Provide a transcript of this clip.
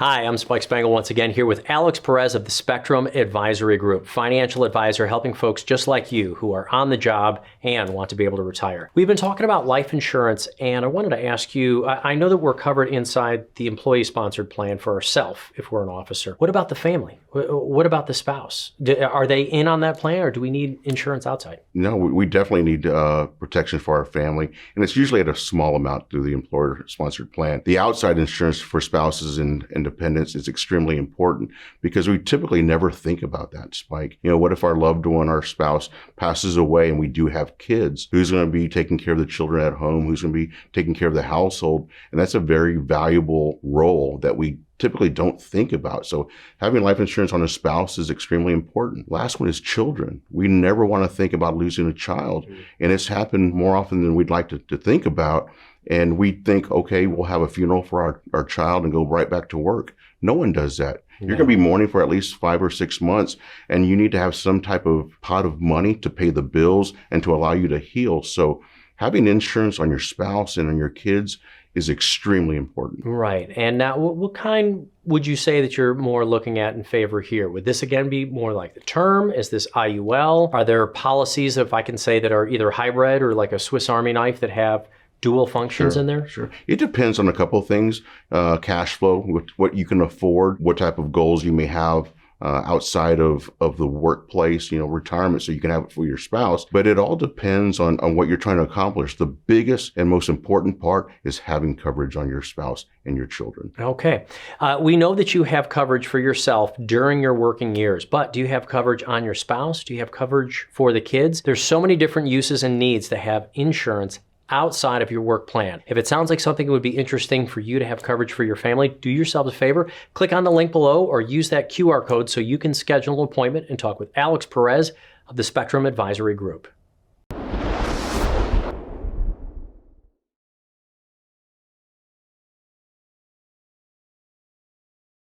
Hi, I'm Spike Spangle once again here with Alex Perez of the Spectrum Advisory Group, financial advisor helping folks just like you who are on the job and want to be able to retire. We've been talking about life insurance, and I wanted to ask you, I know that we're covered inside the employee-sponsored plan for ourselves if we're an officer. What about the family? What about the spouse? Are they in on that plan, or do we need insurance outside? No, we definitely need protection for our family, and it's usually at a small amount through the employer-sponsored plan. The outside insurance for spouses and dependents is extremely important because we typically never think about that, Spike. You know, what if our loved one, our spouse, passes away and we do have kids? Who's going to be taking care of the children at home? Who's going to be taking care of the household? And that's a very valuable role that we typically don't think about. So having life insurance on a spouse is extremely important. Last one is children. We never want to think about losing a child. And it's happened more often than we'd like to think about. And we think, okay, we'll have a funeral for our child and go right back to work. No one does that. You're going to be mourning for at least 5 or 6 months, and you need to have some type of pot of money to pay the bills and to allow you to heal. So having insurance on your spouse and on your kids is extremely important. Right. And now, what kind would you say that you're more looking at in favor here? Would this again be more like the term? Is this IUL? Are there policies, if I can say, that are either hybrid or like a Swiss Army knife that have dual functions in there? Sure. It depends on a couple of things. Cash flow, what you can afford, what type of goals you may have outside of the workplace, retirement, so you can have it for your spouse. But it all depends on what you're trying to accomplish. The biggest and most important part is having coverage on your spouse and your children. Okay. We know that you have coverage for yourself during your working years, but do you have coverage on your spouse? Do you have coverage for the kids? There's so many different uses and needs to have insurance outside of your work plan. If it sounds like something that would be interesting for you to have coverage for your family, do yourself a favor, click on the link below or use that QR code so you can schedule an appointment and talk with Alex Perez of the Spectrum Advisory Group.